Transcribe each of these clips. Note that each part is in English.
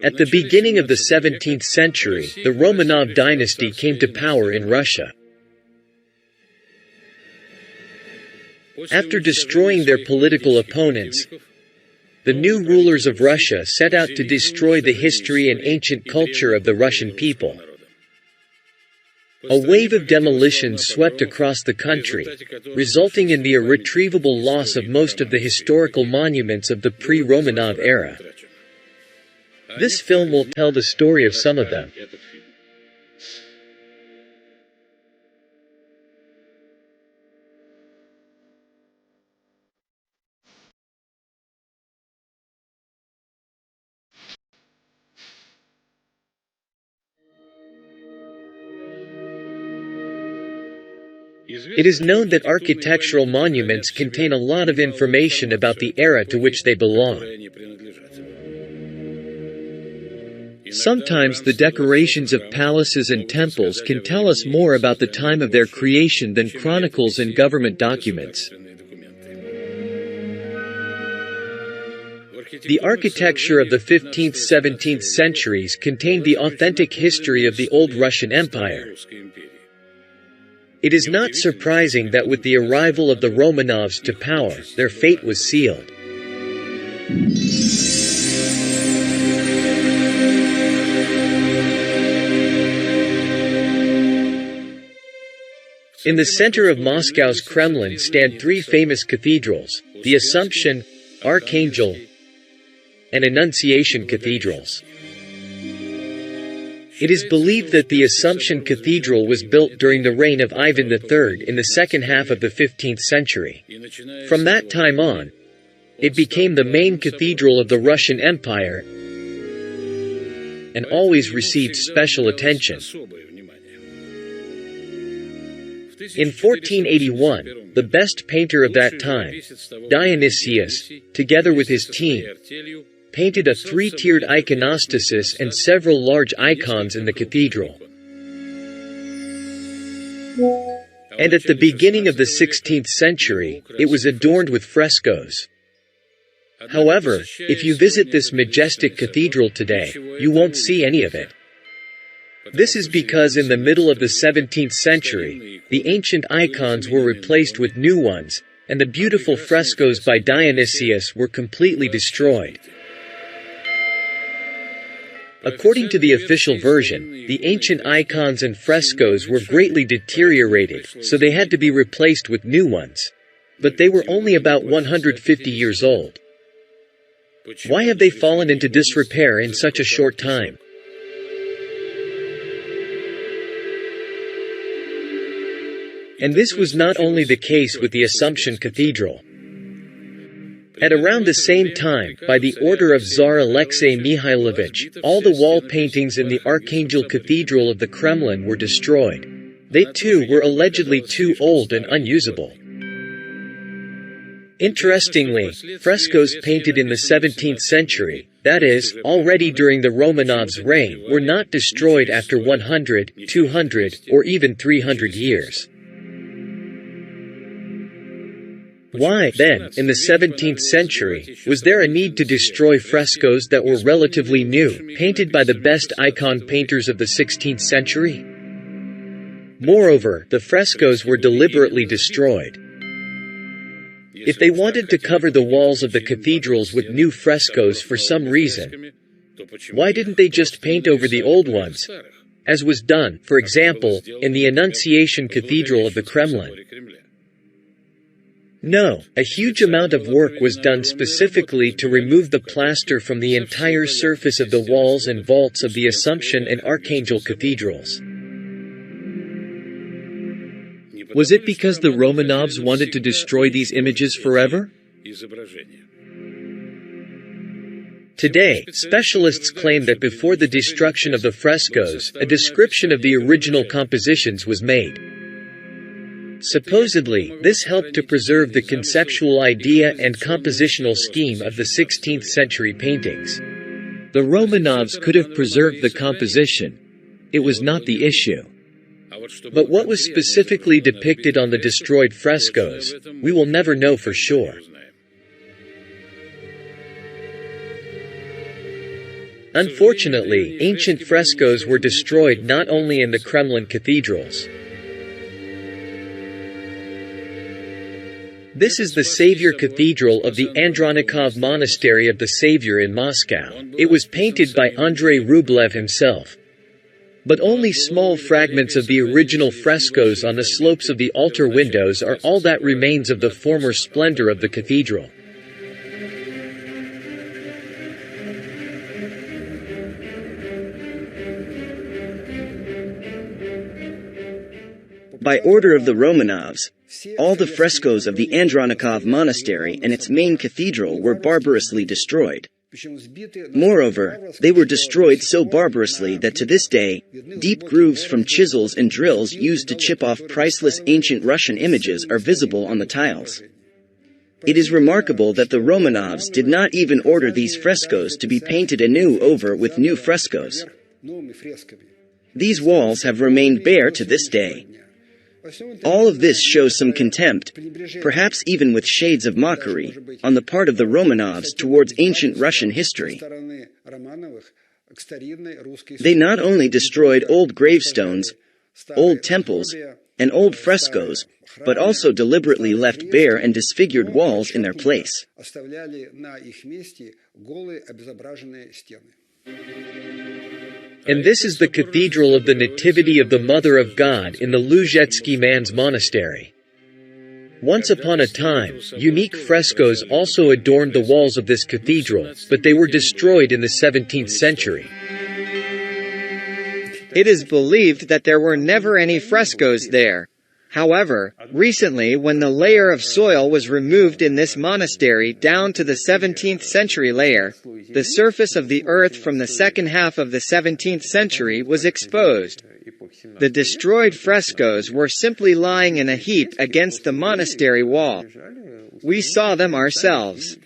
At the beginning of the 17th century, the Romanov dynasty came to power in Russia. After destroying their political opponents, the new rulers of Russia set out to destroy the history and ancient culture of the Russian people. A wave of demolition swept across the country, resulting in the irretrievable loss of most of the historical monuments of the pre-Romanov era. This film will tell the story of some of them. It is known that architectural monuments contain a lot of information about the era to which they belong. Sometimes the decorations of palaces and temples can tell us more about the time of their creation than chronicles and government documents. The architecture of the 15th–17th centuries contained the authentic history of the old Russian Empire. It is not surprising that with the arrival of the Romanovs to power, their fate was sealed. In the center of Moscow's Kremlin stand three famous cathedrals, the Assumption, Archangel, and Annunciation cathedrals. It is believed that the Assumption Cathedral was built during the reign of Ivan III in the second half of the 15th century. From that time on, it became the main cathedral of the Russian Empire and always received special attention. In 1481, the best painter of that time, Dionysius, together with his team, painted a three-tiered iconostasis and several large icons in the cathedral. And at the beginning of the 16th century, it was adorned with frescoes. However, if you visit this majestic cathedral today, you won't see any of it. This is because in the middle of the 17th century, the ancient icons were replaced with new ones, and the beautiful frescoes by Dionysius were completely destroyed. According to the official version, the ancient icons and frescoes were greatly deteriorated, so they had to be replaced with new ones. But they were only about 150 years old. Why have they fallen into disrepair in such a short time? And this was not only the case with the Assumption Cathedral. At around the same time, by the order of Tsar Alexei Mikhailovich, all the wall paintings in the Archangel Cathedral of the Kremlin were destroyed. They too were allegedly too old and unusable. Interestingly, frescoes painted in the 17th century, that is, already during the Romanovs' reign, were not destroyed after 100, 200, or even 300 years. Why, then, in the 17th century, was there a need to destroy frescoes that were relatively new, painted by the best icon painters of the 16th century? Moreover, the frescoes were deliberately destroyed. If they wanted to cover the walls of the cathedrals with new frescoes for some reason, why didn't they just paint over the old ones, as was done, for example, in the Annunciation Cathedral of the Kremlin? No, a huge amount of work was done specifically to remove the plaster from the entire surface of the walls and vaults of the Assumption and Archangel cathedrals. Was it because the Romanovs wanted to destroy these images forever? Today, specialists claim that before the destruction of the frescoes, a description of the original compositions was made. Supposedly, this helped to preserve the conceptual idea and compositional scheme of the 16th century paintings. The Romanovs could have preserved the composition. It was not the issue. But what was specifically depicted on the destroyed frescoes, we will never know for sure. Unfortunately, ancient frescoes were destroyed not only in the Kremlin cathedrals. This is the Savior Cathedral of the Andronikov Monastery of the Savior in Moscow. It was painted by Andrei Rublev himself. But only small fragments of the original frescoes on the slopes of the altar windows are all that remains of the former splendor of the cathedral. By order of the Romanovs, all the frescoes of the Andronikov Monastery and its main cathedral were barbarously destroyed. Moreover, they were destroyed so barbarously that to this day, deep grooves from chisels and drills used to chip off priceless ancient Russian images are visible on the tiles. It is remarkable that the Romanovs did not even order these frescoes to be painted anew over with new frescoes. These walls have remained bare to this day. All of this shows some contempt, perhaps even with shades of mockery, on the part of the Romanovs towards ancient Russian history. They not only destroyed old gravestones, old temples, and old frescoes, but also deliberately left bare and disfigured walls in their place. And this is the Cathedral of the Nativity of the Mother of God in the Luzhetsky Man's Monastery. Once upon a time, unique frescoes also adorned the walls of this cathedral, but they were destroyed in the 17th century. It is believed that there were never any frescoes there. However, recently when the layer of soil was removed in this monastery down to the 17th century layer, the surface of the earth from the second half of the 17th century was exposed. The destroyed frescoes were simply lying in a heap against the monastery wall. We saw them ourselves.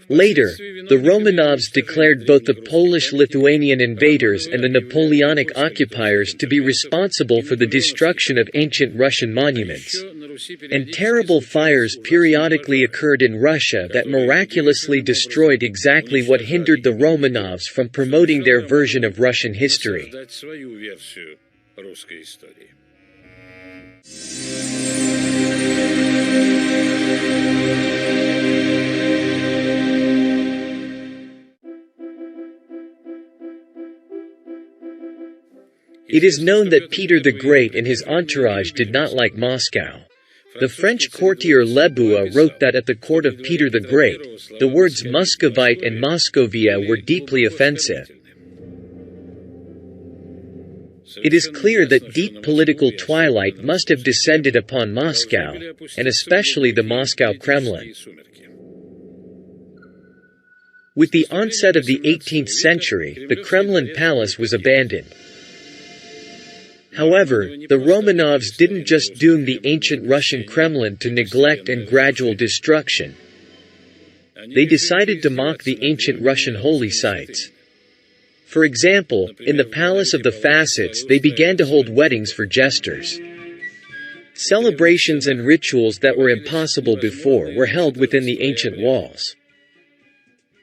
Later, the Romanovs declared both the Polish-Lithuanian invaders and the Napoleonic occupiers to be responsible for the destruction of ancient Russian monuments. And terrible fires periodically occurred in Russia that miraculously destroyed exactly what hindered the Romanovs from promoting their version of Russian history. It is known that Peter the Great and his entourage did not like Moscow. The French courtier Lebua wrote that at the court of Peter the Great, the words Muscovite and Moscovia were deeply offensive. It is clear that deep political twilight must have descended upon Moscow, and especially the Moscow Kremlin. With the onset of the 18th century, the Kremlin palace was abandoned. However, the Romanovs didn't just doom the ancient Russian Kremlin to neglect and gradual destruction. They decided to mock the ancient Russian holy sites. For example, in the Palace of the Facets they began to hold weddings for jesters. Celebrations and rituals that were impossible before were held within the ancient walls.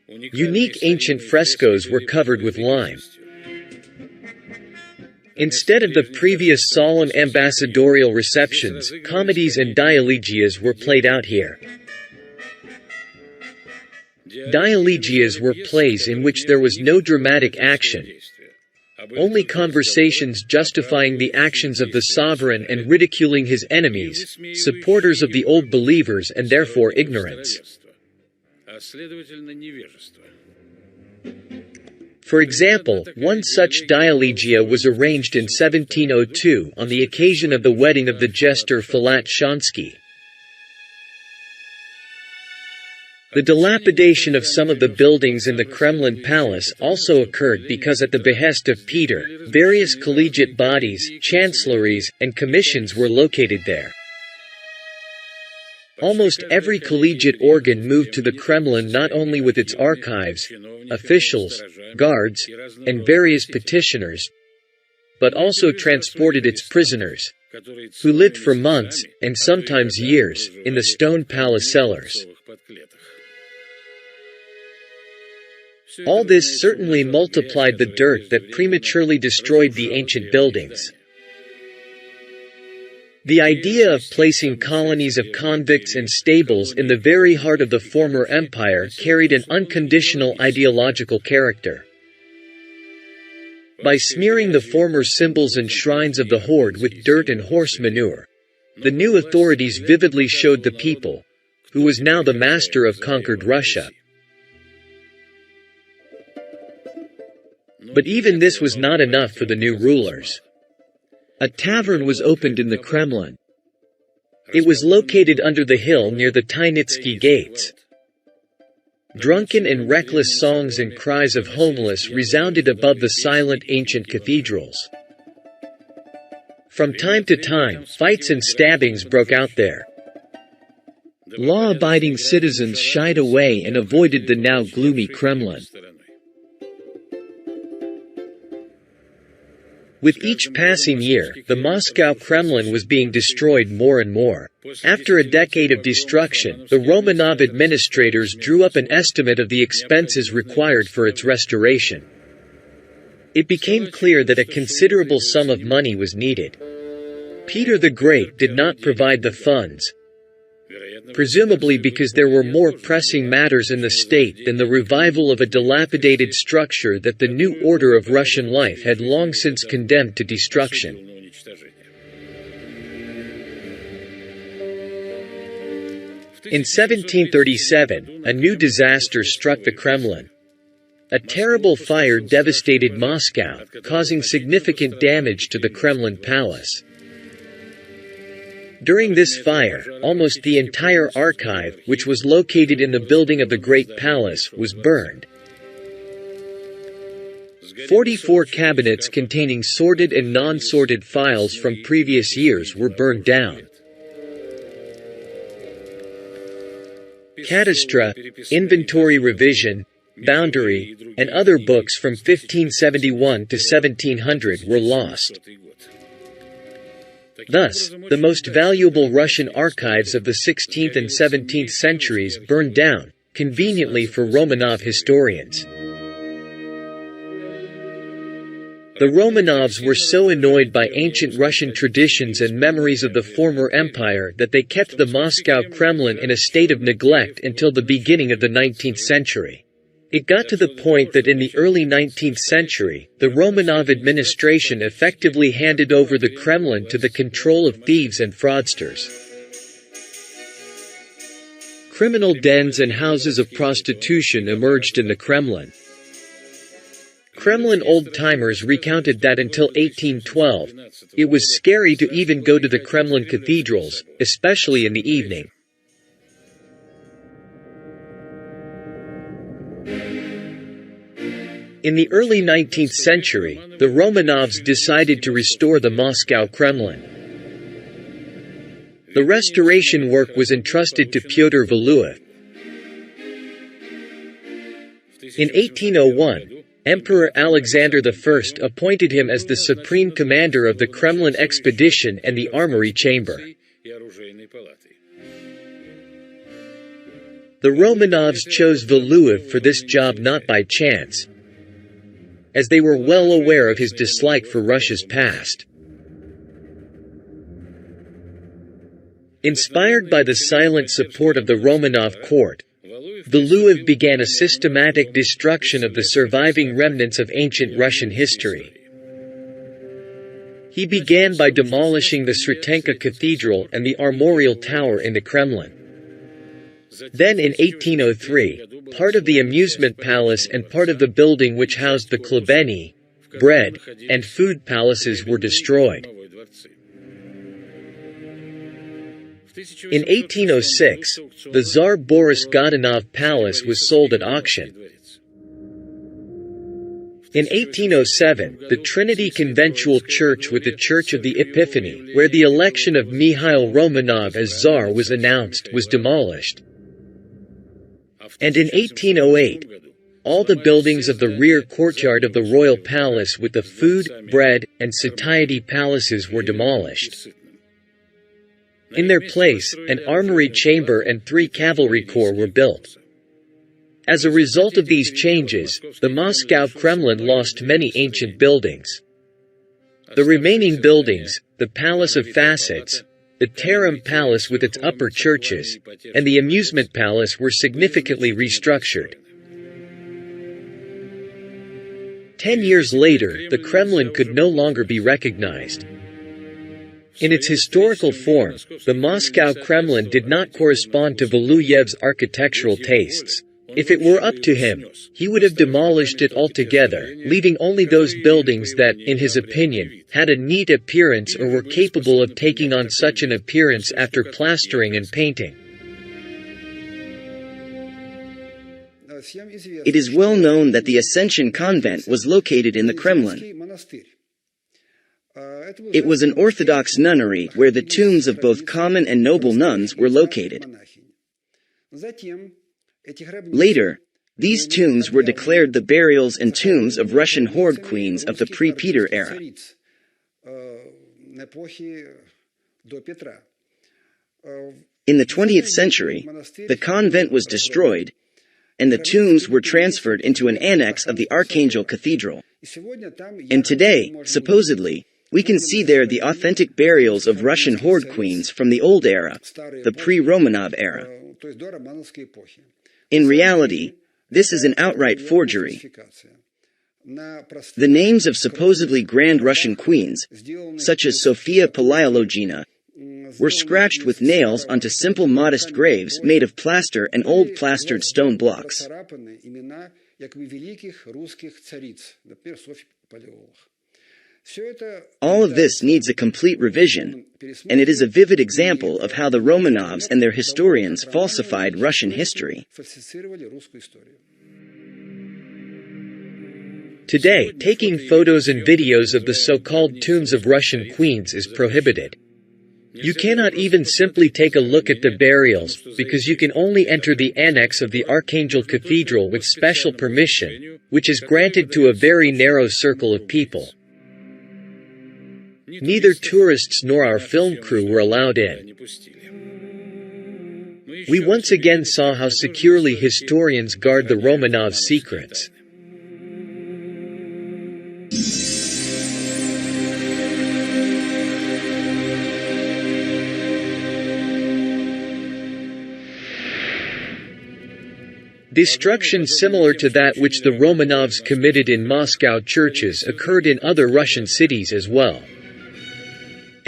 Unique ancient frescoes were covered with lime. Instead of the previous solemn ambassadorial receptions, comedies and dialegias were played out here. Dialegias were plays in which there was no dramatic action, only conversations justifying the actions of the sovereign and ridiculing his enemies, supporters of the old believers and therefore ignorance. For example, one such dialegia was arranged in 1702 on the occasion of the wedding of the jester Filat Shonsky. The dilapidation of some of the buildings in the Kremlin Palace also occurred because at the behest of Peter, various collegiate bodies, chancelleries, and commissions were located there. Almost every collegiate organ moved to the Kremlin not only with its archives, officials, guards, and various petitioners, but also transported its prisoners, who lived for months, and sometimes years, in the stone palace cellars. All this certainly multiplied the dirt that prematurely destroyed the ancient buildings. The idea of placing colonies of convicts and stables in the very heart of the former empire carried an unconditional ideological character. By smearing the former symbols and shrines of the horde with dirt and horse manure, the new authorities vividly showed the people, who was now the master of conquered Russia. But even this was not enough for the new rulers. A tavern was opened in the Kremlin. It was located under the hill near the Tainitsky gates. Drunken and reckless songs and cries of homeless resounded above the silent ancient cathedrals. From time to time, fights and stabbings broke out there. Law-abiding citizens shied away and avoided the now gloomy Kremlin. With each passing year, the Moscow Kremlin was being destroyed more and more. After a decade of destruction, the Romanov administrators drew up an estimate of the expenses required for its restoration. It became clear that a considerable sum of money was needed. Peter the Great did not provide the funds, presumably because there were more pressing matters in the state than the revival of a dilapidated structure that the new order of Russian life had long since condemned to destruction. In 1737, a new disaster struck the Kremlin. A terrible fire devastated Moscow, causing significant damage to the Kremlin palace. During this fire, almost the entire archive, which was located in the building of the Great Palace, was burned. 44 cabinets containing sorted and non-sorted files from previous years were burned down. Cadastre, inventory revision, boundary, and other books from 1571 to 1700 were lost. Thus, the most valuable Russian archives of the 16th and 17th centuries burned down, conveniently for Romanov historians. The Romanovs were so annoyed by ancient Russian traditions and memories of the former empire that they kept the Moscow Kremlin in a state of neglect until the beginning of the 19th century. It got to the point that in the early 19th century, the Romanov administration effectively handed over the Kremlin to the control of thieves and fraudsters. Criminal dens and houses of prostitution emerged in the Kremlin. Kremlin old-timers recounted that until 1812, it was scary to even go to the Kremlin cathedrals, especially in the evening. In the early 19th century, the Romanovs decided to restore the Moscow Kremlin. The restoration work was entrusted to Pyotr Valuev. In 1801, Emperor Alexander I appointed him as the supreme commander of the Kremlin expedition and the armory chamber. The Romanovs chose Valuev for this job not by chance, as they were well aware of his dislike for Russia's past. Inspired by the silent support of the Romanov court, Valuev began a systematic destruction of the surviving remnants of ancient Russian history. He began by demolishing the Sretenka Cathedral and the Armorial Tower in the Kremlin. Then in 1803, part of the amusement palace and part of the building which housed the Klebeny, bread, and food palaces were destroyed. In 1806, the Tsar Boris Godunov Palace was sold at auction. In 1807, the Trinity Conventual Church with the Church of the Epiphany, where the election of Mikhail Romanov as Tsar was announced, was demolished. And in 1808, all the buildings of the rear courtyard of the royal palace with the food, bread, and satiety palaces were demolished. In their place, an armory chamber and 3 cavalry corps were built. As a result of these changes, the Moscow Kremlin lost many ancient buildings. The remaining buildings, the Palace of Facets, the Tarim Palace with its upper churches, and the Amusement Palace were significantly restructured. 10 years later, the Kremlin could no longer be recognized. In its historical form, the Moscow Kremlin did not correspond to Valuyev's architectural tastes. If it were up to him, he would have demolished it altogether, leaving only those buildings that, in his opinion, had a neat appearance or were capable of taking on such an appearance after plastering and painting. It is well known that the Ascension Convent was located in the Kremlin. It was an Orthodox nunnery where the tombs of both common and noble nuns were located. Later, these tombs were declared the burials and tombs of Russian horde queens of the pre-Peter era. In the 20th century, the convent was destroyed, and the tombs were transferred into an annex of the Archangel Cathedral. And today, supposedly, we can see there the authentic burials of Russian horde queens from the old era, the pre-Romanov era. In reality, this is an outright forgery. The names of supposedly grand Russian queens, such as Sofia Palaeologina, were scratched with nails onto simple modest graves made of plaster and old plastered stone blocks. All of this needs a complete revision, and it is a vivid example of how the Romanovs and their historians falsified Russian history. Today, taking photos and videos of the so-called tombs of Russian queens is prohibited. You cannot even simply take a look at the burials, because you can only enter the annex of the Archangel Cathedral with special permission, which is granted to a very narrow circle of people. Neither tourists nor our film crew were allowed in. We once again saw how securely historians guard the Romanov secrets. Destruction similar to that which the Romanovs committed in Moscow churches occurred in other Russian cities as well.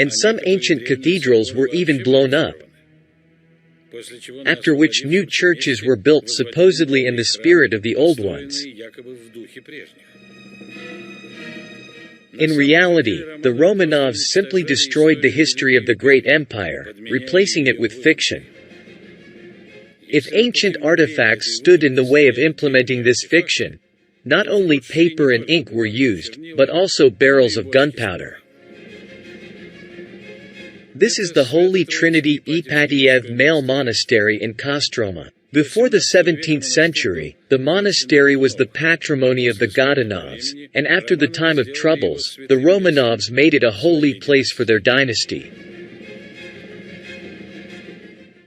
And some ancient cathedrals were even blown up, after which new churches were built supposedly in the spirit of the old ones. In reality, the Romanovs simply destroyed the history of the great empire, replacing it with fiction. If ancient artifacts stood in the way of implementing this fiction, not only paper and ink were used, but also barrels of gunpowder. This is the Holy Trinity Ipatiev male monastery in Kostroma. Before the 17th century, the monastery was the patrimony of the Godunovs, and after the time of troubles, the Romanovs made it a holy place for their dynasty.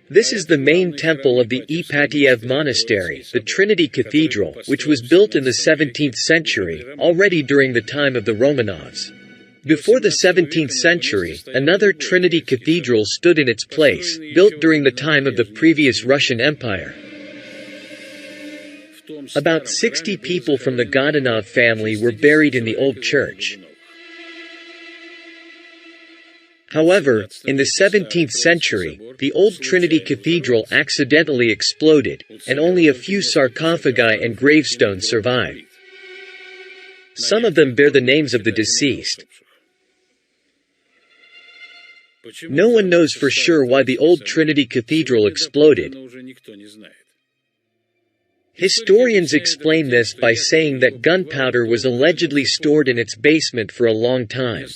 This is the main temple of the Ipatiev monastery, the Trinity Cathedral, which was built in the 17th century, already during the time of the Romanovs. Before the 17th century, another Trinity Cathedral stood in its place, built during the time of the previous Russian Empire. About 60 people from the Godunov family were buried in the old church. However, in the 17th century, the old Trinity Cathedral accidentally exploded, and only a few sarcophagi and gravestones survived. Some of them bear the names of the deceased. No one knows for sure why the old Trinity Cathedral exploded. Historians explain this by saying that gunpowder was allegedly stored in its basement for a long time.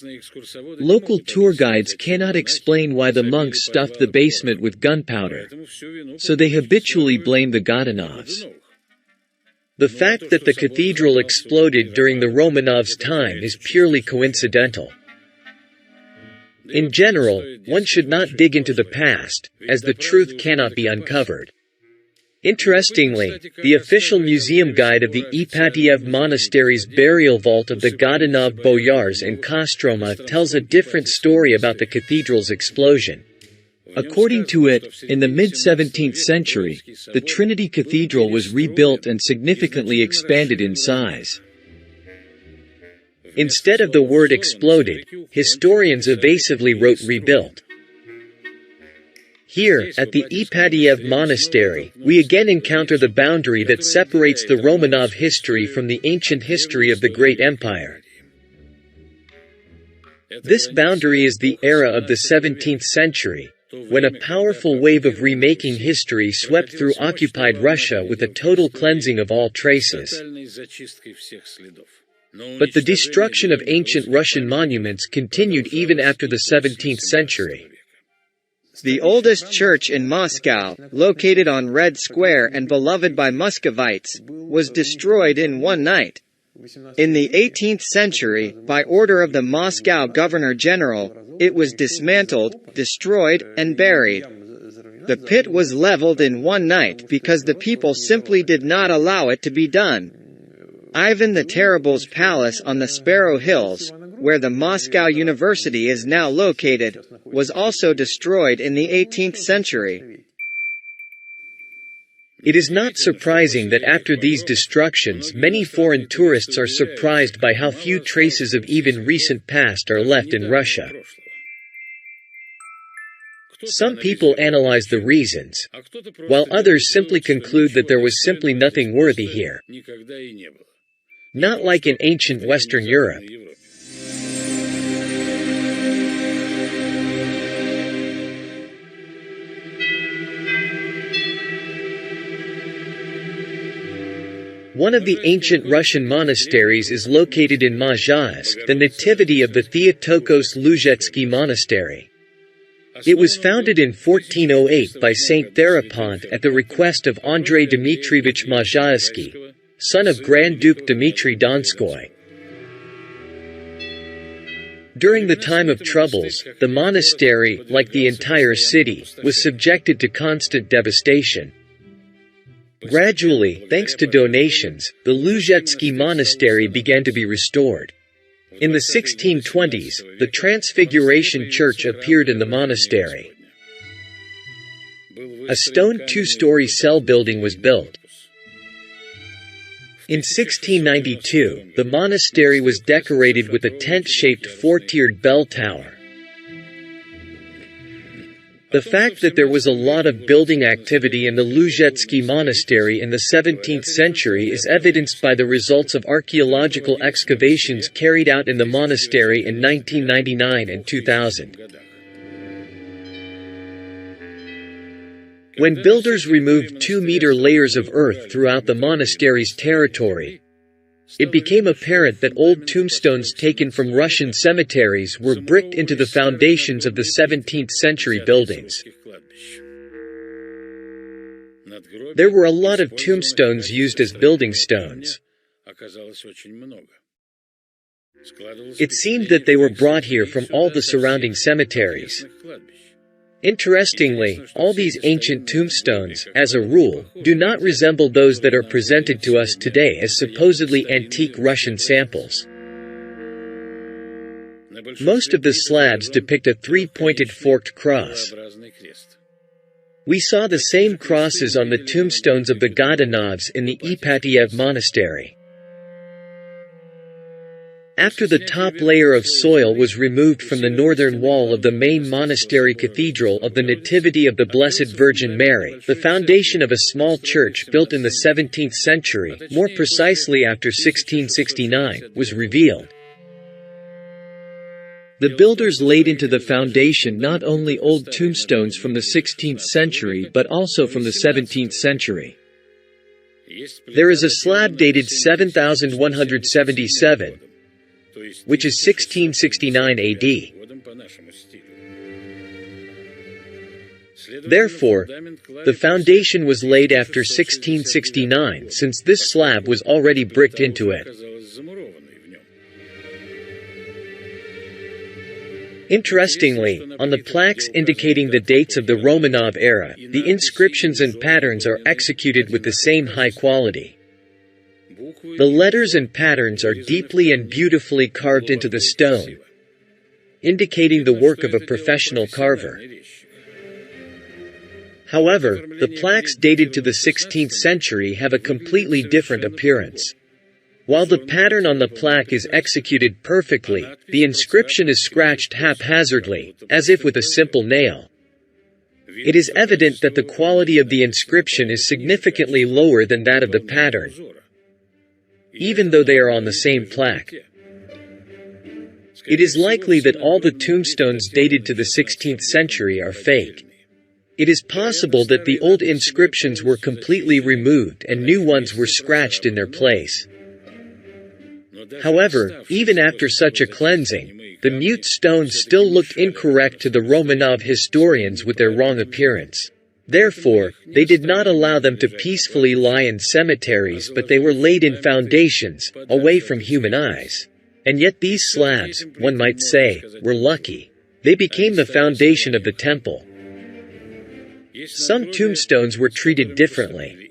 Local tour guides cannot explain why the monks stuffed the basement with gunpowder, so they habitually blame the Godunovs. The fact that the cathedral exploded during the Romanovs' time is purely coincidental. In general, one should not dig into the past, as the truth cannot be uncovered. Interestingly, the official museum guide of the Ipatiev Monastery's burial vault of the Godunov Boyars in Kostroma tells a different story about the cathedral's explosion. According to it, in the mid-17th century, the Trinity Cathedral was rebuilt and significantly expanded in size. Instead of the word exploded, historians evasively wrote rebuilt. Here, at the Ipatiev Monastery, we again encounter the boundary that separates the Romanov history from the ancient history of the Great Empire. This boundary is the era of the 17th century, when a powerful wave of remaking history swept through occupied Russia with a total cleansing of all traces. But the destruction of ancient Russian monuments continued even after the 17th century. The oldest church in Moscow, located on Red Square and beloved by Muscovites, was destroyed in one night. In the 18th century, by order of the Moscow Governor-General, it was dismantled, destroyed, and buried. The pit was leveled in one night because the people simply did not allow it to be done. Ivan the Terrible's palace on the Sparrow Hills, where the Moscow University is now located, was also destroyed in the 18th century. It is not surprising that after these destructions, many foreign tourists are surprised by how few traces of even recent past are left in Russia. Some people analyze the reasons, while others simply conclude that there was simply nothing worthy here. Not like in ancient Western Europe. One of the ancient Russian monasteries is located in Mazhaisk, the nativity of the Theotokos Luzhetsky Monastery. It was founded in 1408 by Saint Therapont at the request of Andrei Dmitrievich Mazhaisky, son of Grand Duke Dmitry Donskoy. During the time of troubles, the monastery, like the entire city, was subjected to constant devastation. Gradually, thanks to donations, the Luzhetsky Monastery began to be restored. In the 1620s, the Transfiguration Church appeared in the monastery. A stone two-story cell building was built. In 1692, the monastery was decorated with a tent-shaped four-tiered bell tower. The fact that there was a lot of building activity in the Luzhetsky Monastery in the 17th century is evidenced by the results of archaeological excavations carried out in the monastery in 1999 and 2000. When builders removed 2-meter layers of earth throughout the monastery's territory, it became apparent that old tombstones taken from Russian cemeteries were bricked into the foundations of the 17th century buildings. There were a lot of tombstones used as building stones. It seemed that they were brought here from all the surrounding cemeteries. Interestingly, all these ancient tombstones, as a rule, do not resemble those that are presented to us today as supposedly antique Russian samples. Most of the slabs depict a three-pointed forked cross. We saw the same crosses on the tombstones of the Godunovs in the Ipatiev Monastery. After the top layer of soil was removed from the northern wall of the main monastery cathedral of the Nativity of the Blessed Virgin Mary, the foundation of a small church built in the 17th century, more precisely after 1669, was revealed. The builders laid into the foundation not only old tombstones from the 16th century but also from the 17th century. There is a slab dated 7177, which is 1669 AD. Therefore, the foundation was laid after 1669 since this slab was already bricked into it. Interestingly, on the plaques indicating the dates of the Romanov era, the inscriptions and patterns are executed with the same high quality. The letters and patterns are deeply and beautifully carved into the stone, indicating the work of a professional carver. However, the plaques dated to the 16th century have a completely different appearance. While the pattern on the plaque is executed perfectly, the inscription is scratched haphazardly, as if with a simple nail. It is evident that the quality of the inscription is significantly lower than that of the pattern, even though they are on the same plaque. It is likely that all the tombstones dated to the 16th century are fake. It is possible that the old inscriptions were completely removed and new ones were scratched in their place. However, even after such a cleansing, the mute stones still looked incorrect to the Romanov historians with their wrong appearance. Therefore, they did not allow them to peacefully lie in cemeteries, but they were laid in foundations, away from human eyes. And yet these slabs, one might say, were lucky. They became the foundation of the temple. Some tombstones were treated differently.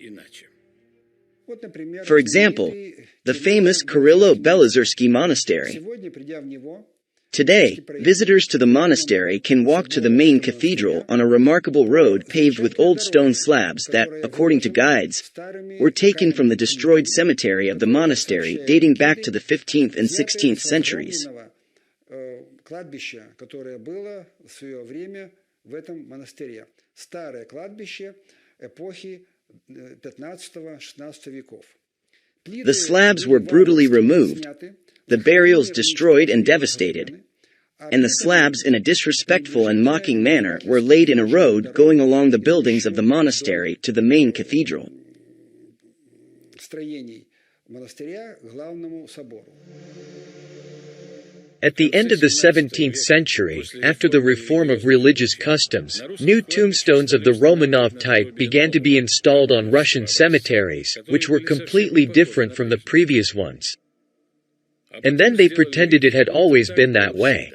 For example, the famous Kirillo-Belozersky Monastery. Today, visitors to the monastery can walk to the main cathedral on a remarkable road paved with old stone slabs that, according to guides, were taken from the destroyed cemetery of the monastery dating back to the 15th and 16th centuries. The slabs were brutally removed, the burials destroyed and devastated, and the slabs in a disrespectful and mocking manner were laid in a road going along the buildings of the monastery to the main cathedral. At the end of the 17th century, after the reform of religious customs, new tombstones of the Romanov type began to be installed on Russian cemeteries, which were completely different from the previous ones. And then they pretended it had always been that way.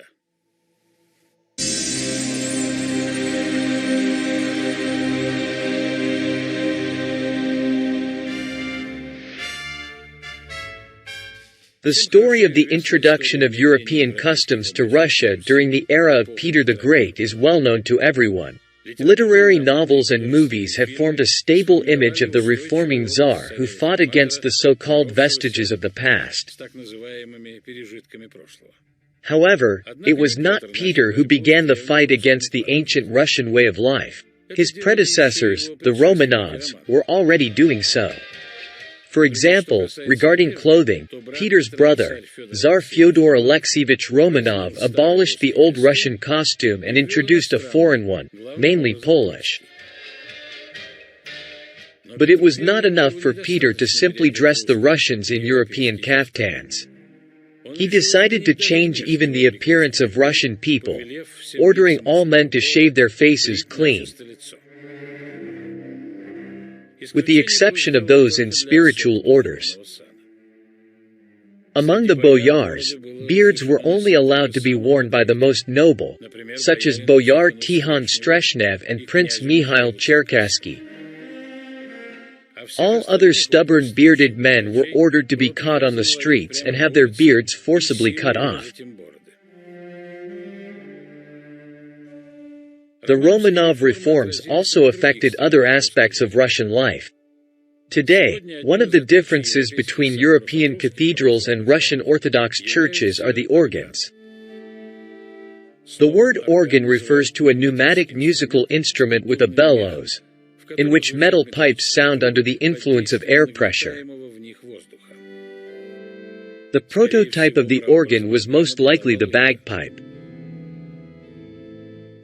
The story of the introduction of European customs to Russia during the era of Peter the Great is well known to everyone. Literary novels and movies have formed a stable image of the reforming Tsar who fought against the so-called vestiges of the past. However, it was not Peter who began the fight against the ancient Russian way of life. His predecessors, the Romanovs, were already doing so. For example, regarding clothing, Peter's brother, Tsar Fyodor Alexeyevich Romanov, abolished the old Russian costume and introduced a foreign one, mainly Polish. But it was not enough for Peter to simply dress the Russians in European kaftans. He decided to change even the appearance of Russian people, ordering all men to shave their faces clean, with the exception of those in spiritual orders. Among the boyars, beards were only allowed to be worn by the most noble, such as Boyar Tikhon Streshnev and Prince Mikhail Cherkassky. All other stubborn bearded men were ordered to be caught on the streets and have their beards forcibly cut off. The Romanov reforms also affected other aspects of Russian life. Today, one of the differences between European cathedrals and Russian Orthodox churches are the organs. The word organ refers to a pneumatic musical instrument with a bellows, in which metal pipes sound under the influence of air pressure. The prototype of the organ was most likely the bagpipe.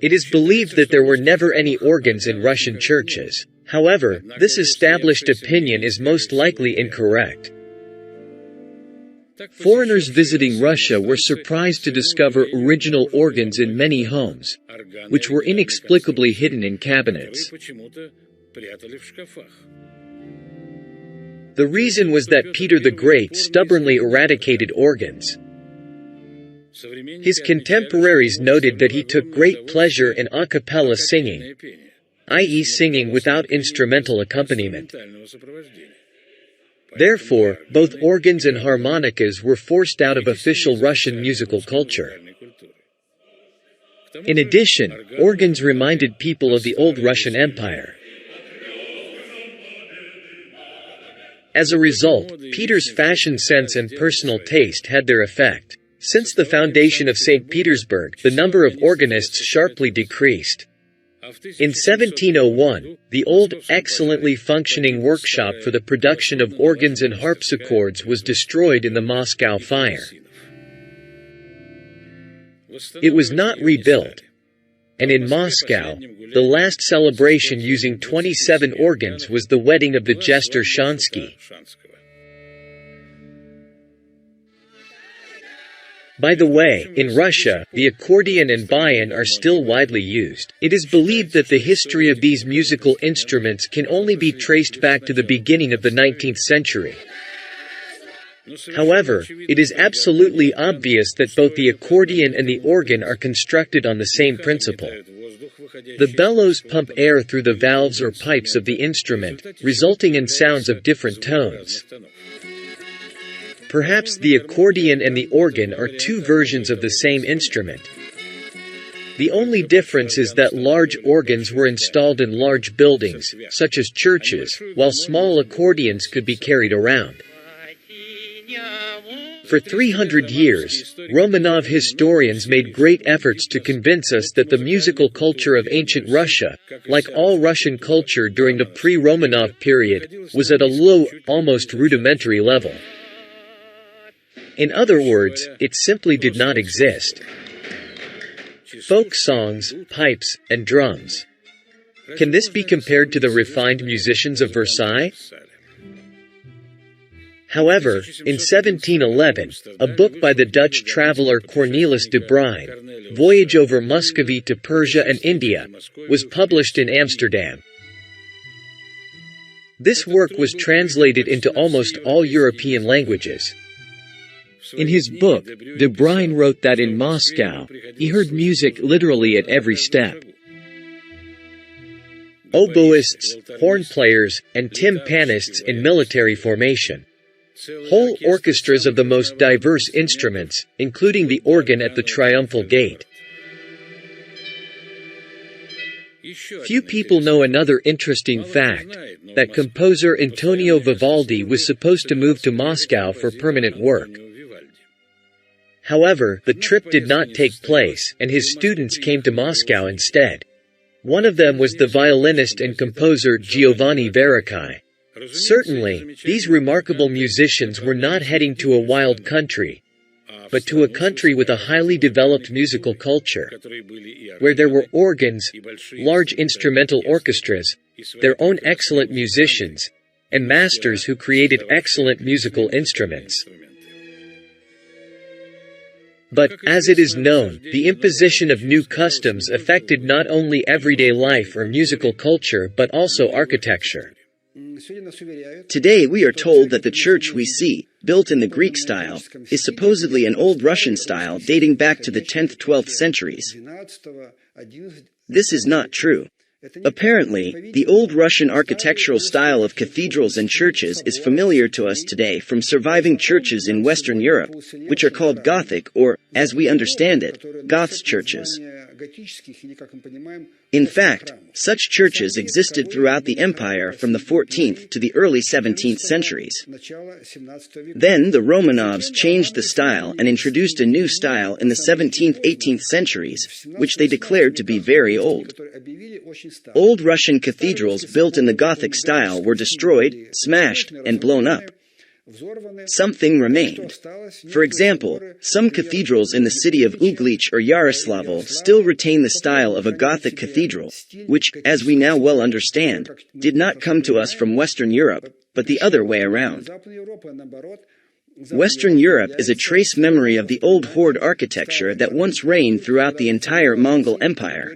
It is believed that there were never any organs in Russian churches. However, this established opinion is most likely incorrect. Foreigners visiting Russia were surprised to discover original organs in many homes, which were inexplicably hidden in cabinets. The reason was that Peter the Great stubbornly eradicated organs. His contemporaries noted that he took great pleasure in a cappella singing, i.e. singing without instrumental accompaniment. Therefore, both organs and harmonicas were forced out of official Russian musical culture. In addition, organs reminded people of the old Russian Empire. As a result, Peter's fashion sense and personal taste had their effect. Since the foundation of St. Petersburg, the number of organists sharply decreased. In 1701, the old, excellently functioning workshop for the production of organs and harpsichords was destroyed in the Moscow fire. It was not rebuilt, and in Moscow, the last celebration using 27 organs was the wedding of the jester Shansky. By the way, in Russia, the accordion and bayan are still widely used. It is believed that the history of these musical instruments can only be traced back to the beginning of the 19th century. However, it is absolutely obvious that both the accordion and the organ are constructed on the same principle. The bellows pump air through the valves or pipes of the instrument, resulting in sounds of different tones. Perhaps the accordion and the organ are two versions of the same instrument. The only difference is that large organs were installed in large buildings, such as churches, while small accordions could be carried around. For 300 years, Romanov historians made great efforts to convince us that the musical culture of ancient Russia, like all Russian culture during the pre-Romanov period, was at a low, almost rudimentary level. In other words, it simply did not exist. Folk songs, pipes, and drums. Can this be compared to the refined musicians of Versailles? However, in 1711, a book by the Dutch traveler Cornelis de Bruijn, Voyage over Muscovy to Persia and India, was published in Amsterdam. This work was translated into almost all European languages. In his book, de Bruijn wrote that in Moscow, he heard music literally at every step. Oboists, horn players, and timpanists in military formation. Whole orchestras of the most diverse instruments, including the organ at the Triumphal Gate. Few people know another interesting fact, that composer Antonio Vivaldi was supposed to move to Moscow for permanent work. However, the trip did not take place, and his students came to Moscow instead. One of them was the violinist and composer Giovanni Vericai. Certainly, these remarkable musicians were not heading to a wild country, but to a country with a highly developed musical culture, where there were organs, large instrumental orchestras, their own excellent musicians, and masters who created excellent musical instruments. But, as it is known, the imposition of new customs affected not only everyday life or musical culture but also architecture. Today we are told that the church we see, built in the Greek style, is supposedly an old Russian style dating back to the 10th-12th centuries. This is not true. Apparently, the old Russian architectural style of cathedrals and churches is familiar to us today from surviving churches in Western Europe, which are called Gothic or, as we understand it, Goths churches. In fact, such churches existed throughout the empire from the 14th to the early 17th centuries. Then the Romanovs changed the style and introduced a new style in the 17th-18th centuries, which they declared to be very old. Old Russian cathedrals built in the Gothic style were destroyed, smashed, and blown up. Something remained. For example, some cathedrals in the city of Uglich or Yaroslavl still retain the style of a Gothic cathedral, which, as we now well understand, did not come to us from Western Europe, but the other way around. Western Europe is a trace memory of the old horde architecture that once reigned throughout the entire Mongol Empire.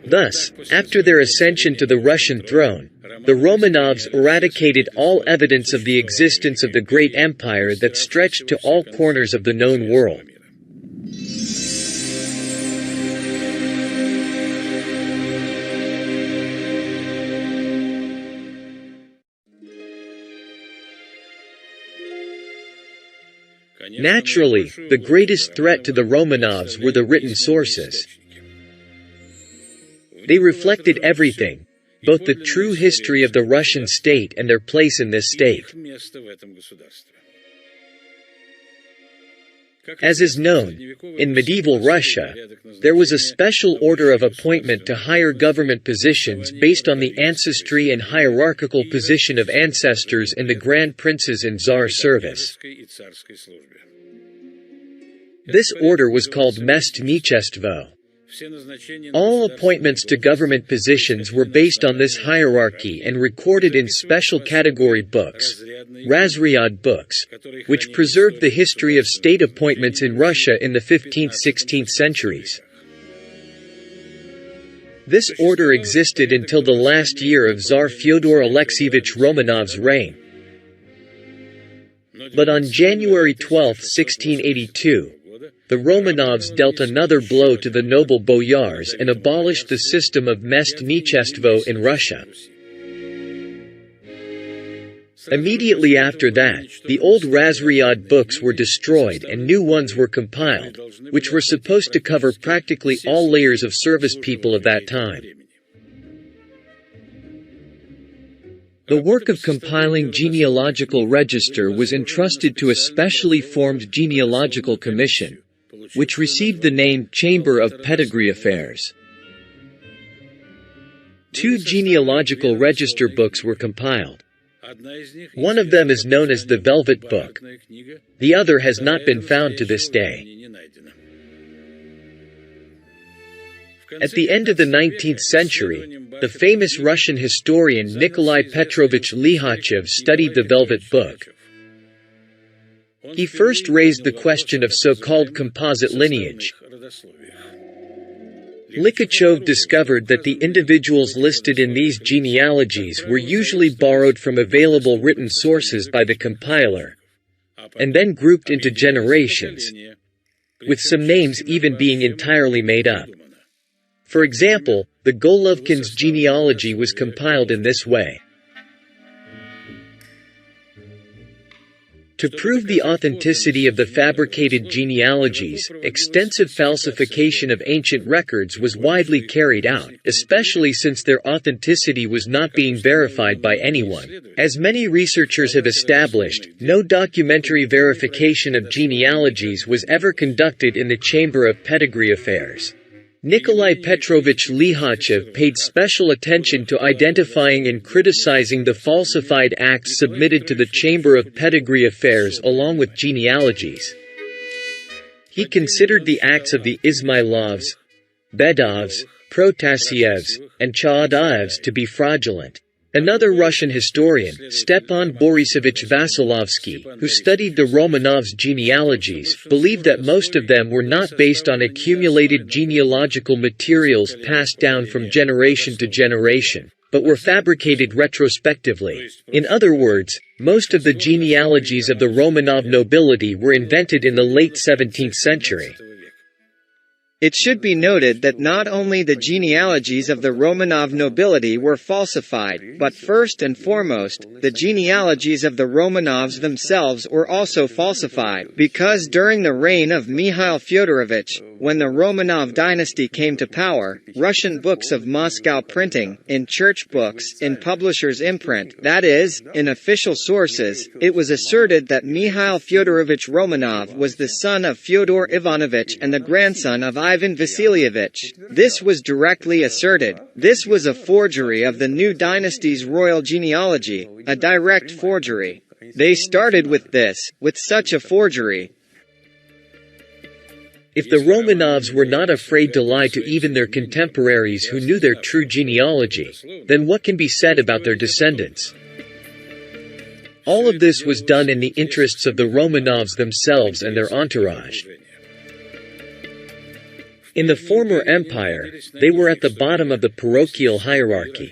Thus, after their ascension to the Russian throne, the Romanovs eradicated all evidence of the existence of the great empire that stretched to all corners of the known world. Naturally, the greatest threat to the Romanovs were the written sources. They reflected everything, both the true history of the Russian state and their place in this state. As is known, in medieval Russia, there was a special order of appointment to higher government positions based on the ancestry and hierarchical position of ancestors in the grand princes in Tsar service. This order was called Mestnichestvo. All appointments to government positions were based on this hierarchy and recorded in special category books, Razryad books, which preserved the history of state appointments in Russia in the 15th–16th centuries. This order existed until the last year of Tsar Fyodor Alexeyevich Romanov's reign. But on January 12, 1682, the Romanovs dealt another blow to the noble boyars and abolished the system of Mestnichestvo in Russia. Immediately after that, the old Razryad books were destroyed and new ones were compiled, which were supposed to cover practically all layers of service people of that time. The work of compiling genealogical register was entrusted to a specially formed genealogical commission, which received the name Chamber of Pedigree Affairs. 2 genealogical register books were compiled. One of them is known as the Velvet Book. The other has not been found to this day. At the end of the 19th century, the famous Russian historian Nikolai Petrovich Lihachev studied the Velvet Book. He first raised the question of so-called composite lineage. Lihachev discovered that the individuals listed in these genealogies were usually borrowed from available written sources by the compiler, and then grouped into generations, with some names even being entirely made up. For example, the Golovkin's genealogy was compiled in this way. To prove the authenticity of the fabricated genealogies, extensive falsification of ancient records was widely carried out, especially since their authenticity was not being verified by anyone. As many researchers have established, no documentary verification of genealogies was ever conducted in the Chamber of Pedigree Affairs. Nikolai Petrovich Lihachev paid special attention to identifying and criticizing the falsified acts submitted to the Chamber of Pedigree Affairs along with genealogies. He considered the acts of the Ismailovs, Bedovs, Protasievs, and Chaadaevs to be fraudulent. Another Russian historian, Stepan Borisovich Vasilovsky, who studied the Romanovs' genealogies, believed that most of them were not based on accumulated genealogical materials passed down from generation to generation, but were fabricated retrospectively. In other words, most of the genealogies of the Romanov nobility were invented in the late 17th century. It should be noted that not only the genealogies of the Romanov nobility were falsified, but first and foremost, the genealogies of the Romanovs themselves were also falsified, because during the reign of Mikhail Fyodorovich, when the Romanov dynasty came to power, Russian books of Moscow printing, in church books, in publishers' imprint, that is, in official sources, it was asserted that Mikhail Fyodorovich Romanov was the son of Fyodor Ivanovich and the grandson of Ivan Vasilievich. This was directly asserted. This was a forgery of the new dynasty's royal genealogy, a direct forgery. They started with this, with such a forgery. If the Romanovs were not afraid to lie to even their contemporaries who knew their true genealogy, then what can be said about their descendants? All of this was done in the interests of the Romanovs themselves and their entourage. In the former empire, they were at the bottom of the parochial hierarchy.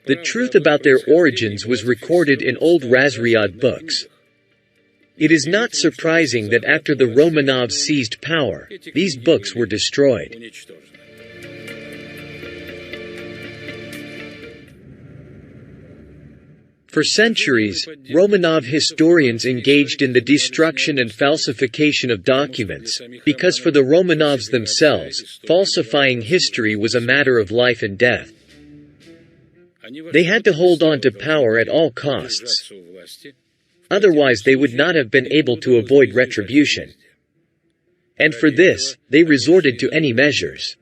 The truth about their origins was recorded in old Razryad books. It is not surprising that after the Romanovs seized power, these books were destroyed. For centuries, Romanov historians engaged in the destruction and falsification of documents, because for the Romanovs themselves, falsifying history was a matter of life and death. They had to hold on to power at all costs. Otherwise they would not have been able to avoid retribution. And for this, they resorted to any measures.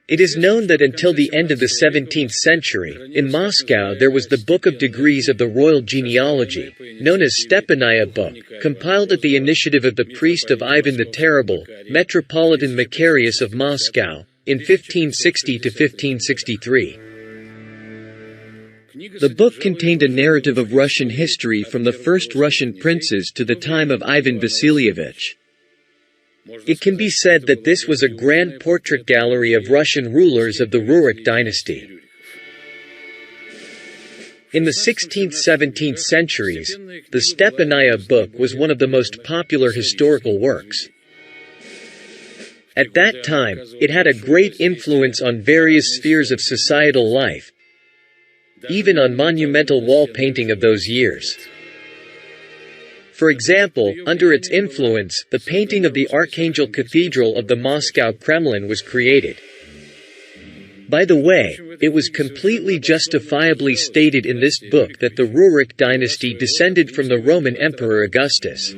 It is known that until the end of the 17th century, in Moscow there was the Book of Degrees of the Royal Genealogy, known as Stepanaya Book, compiled at the initiative of the priest of Ivan the Terrible, Metropolitan Macarius of Moscow, in 1560 to 1563. The book contained a narrative of Russian history from the first Russian princes to the time of Ivan Vasilievich. It can be said that this was a grand portrait gallery of Russian rulers of the Rurik dynasty. In the 16th–17th centuries, the Stepanaya book was one of the most popular historical works. At that time, it had a great influence on various spheres of societal life, even on monumental wall painting of those years. For example, under its influence, the painting of the Archangel Cathedral of the Moscow Kremlin was created. By the way, it was completely justifiably stated in this book that the Rurik dynasty descended from the Roman Emperor Augustus.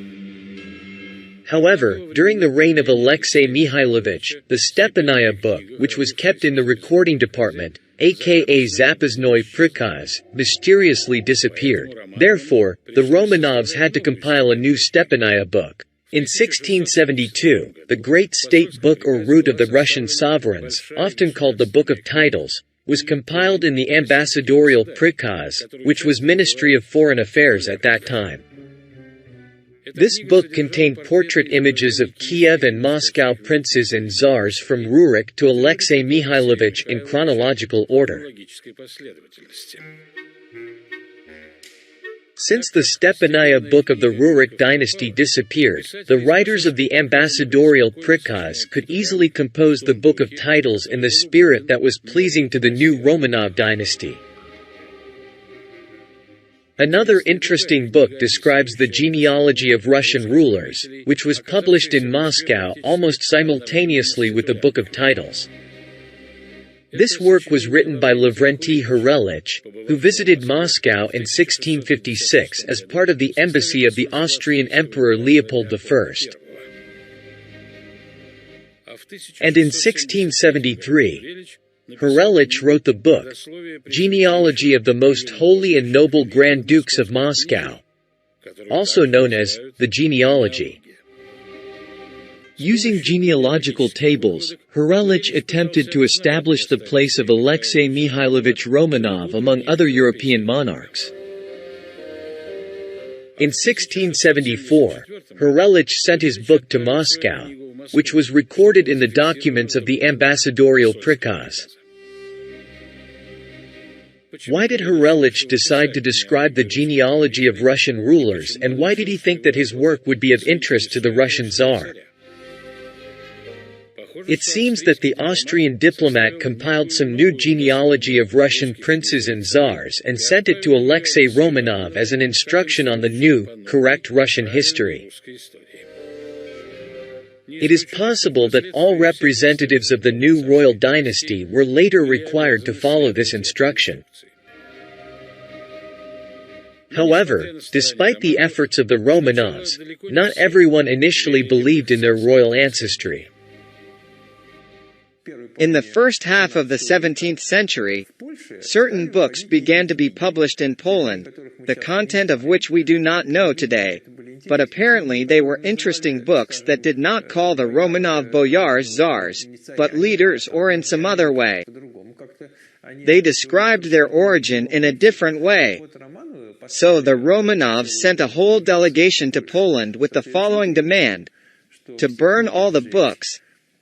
However, during the reign of Alexei Mihailovich, the Stepanaya book, which was kept in the recording department, aka Zapasnoy Prikaz, mysteriously disappeared. Therefore, the Romanovs had to compile a new Stepanaya book. In 1672, the great state book or root of the Russian sovereigns, often called the Book of Titles, was compiled in the ambassadorial Prikaz, which was Ministry of Foreign Affairs at that time. This book contained portrait images of Kiev and Moscow princes and czars from Rurik to Alexei Mihailovich in chronological order. Since the Stepanaya book of the Rurik dynasty disappeared, the writers of the ambassadorial Prikaz could easily compose the Book of Titles in the spirit that was pleasing to the new Romanov dynasty. Another interesting book describes the genealogy of Russian rulers, which was published in Moscow almost simultaneously with the Book of Titles. This work was written by Lavrenti Hurelich, who visited Moscow in 1656 as part of the embassy of the Austrian Emperor Leopold I. And in 1673, Hurelich wrote the book, Genealogy of the Most Holy and Noble Grand Dukes of Moscow, also known as the Genealogy. Using genealogical tables, Hurelich attempted to establish the place of Alexei Mihailovich Romanov among other European monarchs. In 1674, Hurelich sent his book to Moscow, which was recorded in the documents of the ambassadorial Prikaz. Why did Hurelich decide to describe the genealogy of Russian rulers, and why did he think that his work would be of interest to the Russian Tsar? It seems that the Austrian diplomat compiled some new genealogy of Russian princes and czars and sent it to Alexei Romanov as an instruction on the new, correct Russian history. It is possible that all representatives of the new royal dynasty were later required to follow this instruction. However, despite the efforts of the Romanovs, not everyone initially believed in their royal ancestry. In the first half of the 17th century, certain books began to be published in Poland, the content of which we do not know today, but apparently they were interesting books that did not call the Romanov boyars czars, but leaders or in some other way. They described their origin in a different way. So the Romanovs sent a whole delegation to Poland with the following demand: to burn all the books,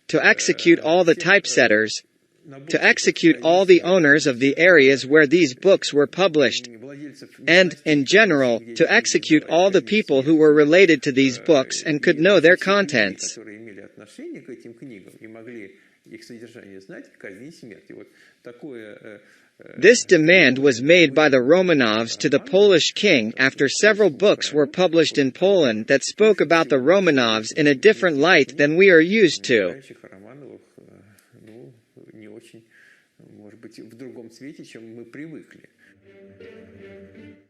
to execute all the typesetters, to execute all the owners of the areas where these books were published, and, in general, to execute all the people who were related to these books and could know their contents. This demand was made by the Romanovs to the Polish king after several books were published in Poland that spoke about the Romanovs in a different light than we are used to.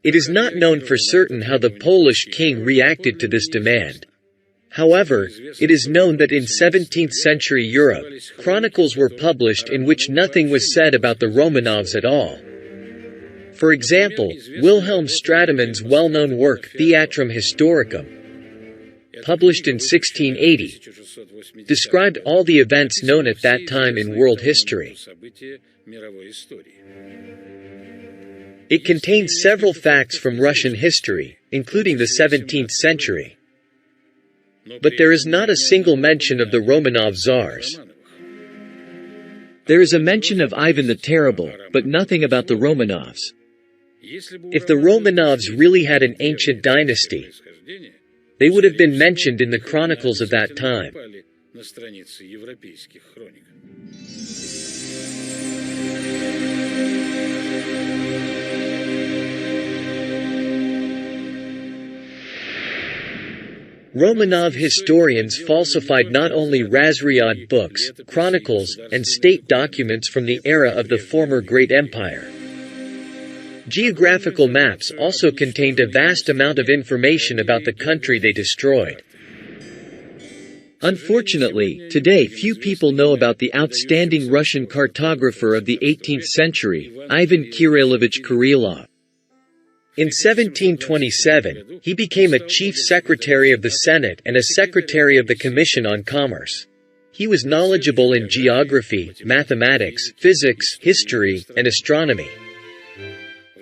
It is not known for certain how the Polish king reacted to this demand. However, it is known that in 17th century Europe, chronicles were published in which nothing was said about the Romanovs at all. For example, Wilhelm Stratemann's well-known work Theatrum Historicum, published in 1680, described all the events known at that time in world history. It contains several facts from Russian history, including the 17th century. But there is not a single mention of the Romanov czars. There is a mention of Ivan the Terrible, but nothing about the Romanovs. If the Romanovs really had an ancient dynasty, they would have been mentioned in the chronicles of that time. Romanov historians falsified not only Razryad books, chronicles, and state documents from the era of the former Great Empire. Geographical maps also contained a vast amount of information about the country they destroyed. Unfortunately, today few people know about the outstanding Russian cartographer of the 18th century, Ivan Kirillovich Kirillov. In 1727, he became a chief secretary of the Senate and a secretary of the Commission on Commerce. He was knowledgeable in geography, mathematics, physics, history, and astronomy.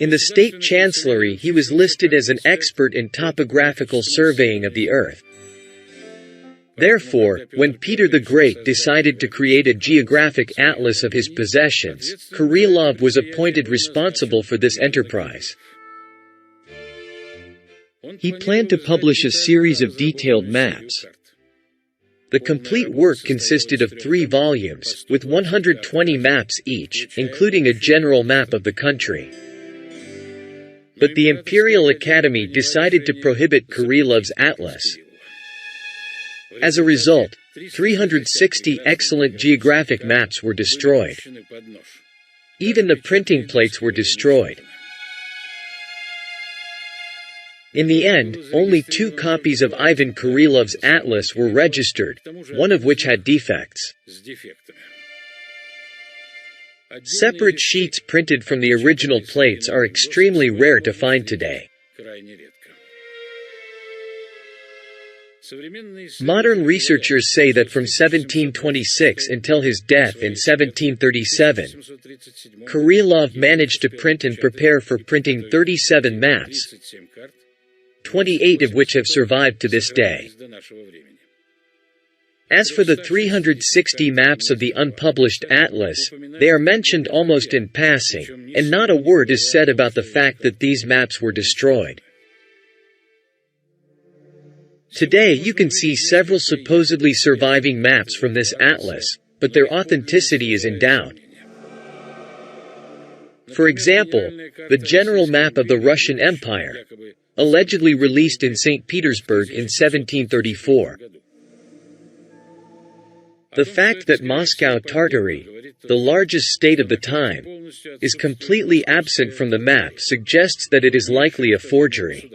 In the state chancellery he was listed as an expert in topographical surveying of the earth. Therefore, when Peter the Great decided to create a geographic atlas of his possessions, Kirillov was appointed responsible for this enterprise. He planned to publish a series of detailed maps. The complete work consisted of 3 volumes, with 120 maps each, including a general map of the country. But the Imperial Academy decided to prohibit Kirillov's atlas. As a result, 360 excellent geographic maps were destroyed. Even the printing plates were destroyed. In the end, only 2 copies of Ivan Kirillov's atlas were registered, one of which had defects. Separate sheets printed from the original plates are extremely rare to find today. Modern researchers say that from 1726 until his death in 1737, Kirillov managed to print and prepare for printing 37 maps, 28 of which have survived to this day. As for the 360 maps of the unpublished atlas, they are mentioned almost in passing, and not a word is said about the fact that these maps were destroyed. Today you can see several supposedly surviving maps from this atlas, but their authenticity is in doubt. For example, the general map of the Russian Empire, allegedly released in St. Petersburg in 1734. The fact that Moscow Tartary, the largest state of the time, is completely absent from the map suggests that it is likely a forgery.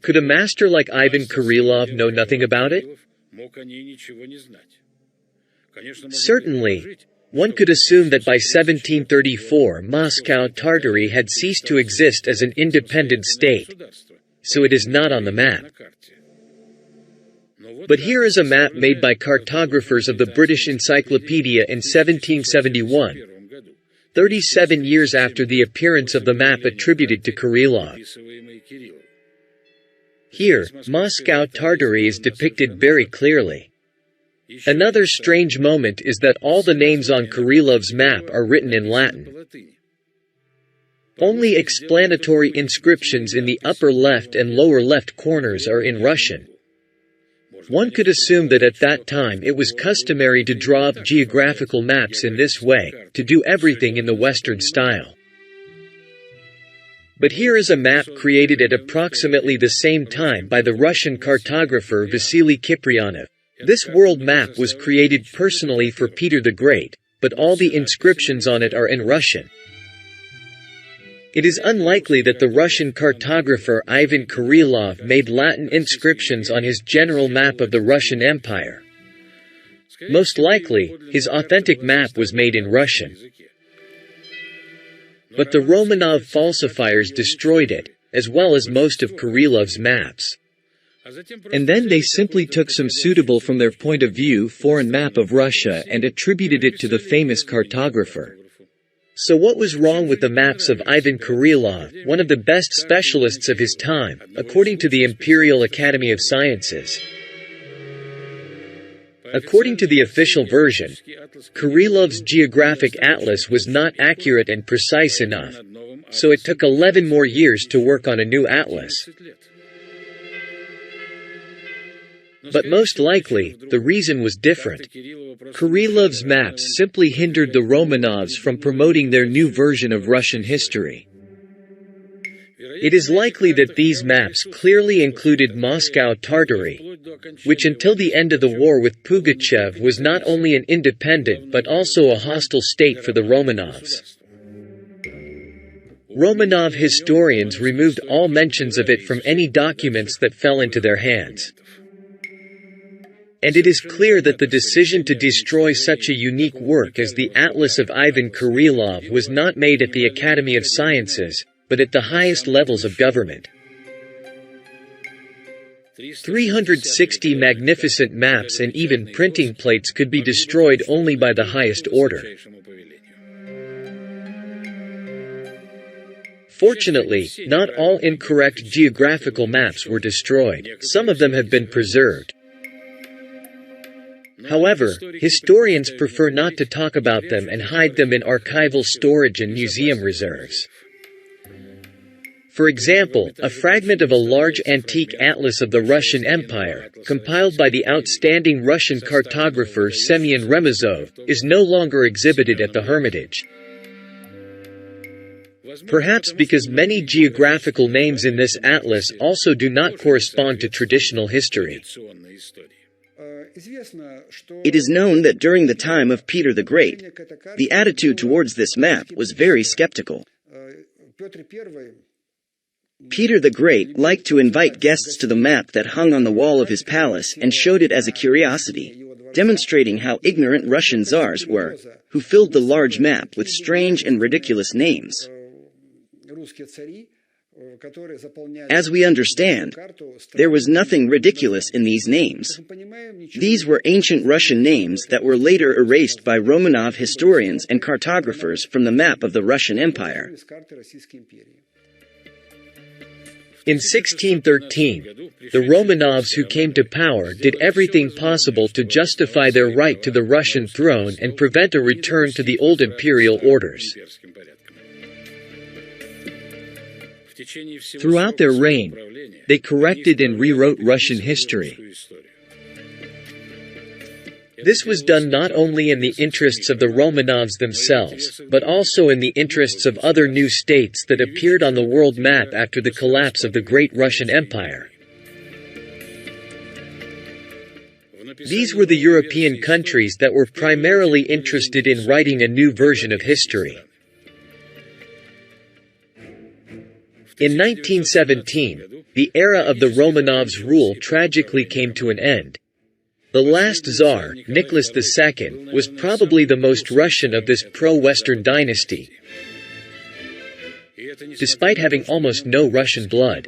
Could a master like Ivan Kirillov know nothing about it? Certainly, one could assume that by 1734 Moscow Tartary had ceased to exist as an independent state, so it is not on the map. But here is a map made by cartographers of the British Encyclopedia in 1771, 37 years after the appearance of the map attributed to Kirillov. Here, Moscow Tartary is depicted very clearly. Another strange moment is that all the names on Kirillov's map are written in Latin. Only explanatory inscriptions in the upper left and lower left corners are in Russian. One could assume that at that time it was customary to draw up geographical maps in this way, to do everything in the Western style. But here is a map created at approximately the same time by the Russian cartographer Vasily Kiprianov. This world map was created personally for Peter the Great, but all the inscriptions on it are in Russian. It is unlikely that the Russian cartographer Ivan Kirillov made Latin inscriptions on his general map of the Russian Empire. Most likely, his authentic map was made in Russian. But the Romanov falsifiers destroyed it, as well as most of Kirillov's maps. And then they simply took some suitable from their point of view foreign map of Russia and attributed it to the famous cartographer. So what was wrong with the maps of Ivan Kirillov, one of the best specialists of his time, according to the Imperial Academy of Sciences? According to the official version, Kirillov's geographic atlas was not accurate and precise enough, so it took 11 more years to work on a new atlas. But most likely, the reason was different. Kirillov's maps simply hindered the Romanovs from promoting their new version of Russian history. It is likely that these maps clearly included Moscow Tartary, which until the end of the war with Pugachev was not only an independent but also a hostile state for the Romanovs. Romanov historians removed all mentions of it from any documents that fell into their hands. And it is clear that the decision to destroy such a unique work as the Atlas of Ivan Kirillov was not made at the Academy of Sciences, but at the highest levels of government. 360 magnificent maps and even printing plates could be destroyed only by the highest order. Fortunately, not all incorrect geographical maps were destroyed. Some of them have been preserved. However, historians prefer not to talk about them and hide them in archival storage and museum reserves. For example, a fragment of a large antique atlas of the Russian Empire, compiled by the outstanding Russian cartographer Semyon Remezov, is no longer exhibited at the Hermitage. Perhaps because many geographical names in this atlas also do not correspond to traditional history. It is known that during the time of Peter the Great, the attitude towards this map was very skeptical. Peter the Great liked to invite guests to the map that hung on the wall of his palace and showed it as a curiosity, demonstrating how ignorant Russian czars were, who filled the large map with strange and ridiculous names. As we understand, there was nothing ridiculous in these names. These were ancient Russian names that were later erased by Romanov historians and cartographers from the map of the Russian Empire. In 1613, the Romanovs who came to power did everything possible to justify their right to the Russian throne and prevent a return to the old imperial orders. Throughout their reign, they corrected and rewrote Russian history. This was done not only in the interests of the Romanovs themselves, but also in the interests of other new states that appeared on the world map after the collapse of the great Russian Empire. These were the European countries that were primarily interested in writing a new version of history. In 1917, the era of the Romanovs' rule tragically came to an end. The last Tsar, Nicholas II, was probably the most Russian of this pro-Western dynasty, despite having almost no Russian blood.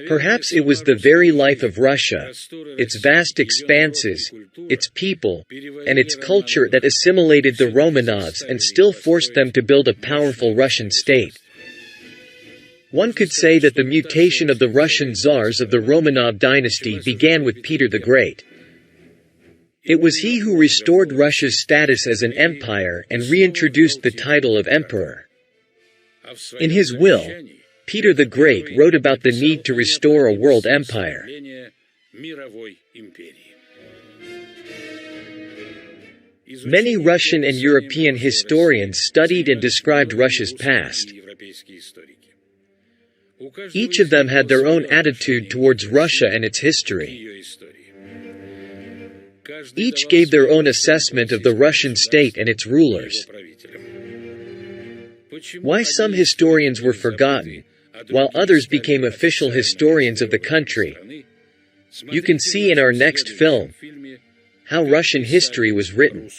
Perhaps it was the very life of Russia, its vast expanses, its people, and its culture that assimilated the Romanovs and still forced them to build a powerful Russian state. One could say that the mutation of the Russian Tsars of the Romanov dynasty began with Peter the Great. It was he who restored Russia's status as an empire and reintroduced the title of emperor. In his will, Peter the Great wrote about the need to restore a world empire. Many Russian and European historians studied and described Russia's past. Each of them had their own attitude towards Russia and its history. Each gave their own assessment of the Russian state and its rulers. Why some historians were forgotten, while others became official historians of the country, you can see in our next film, How Russian History Was Written.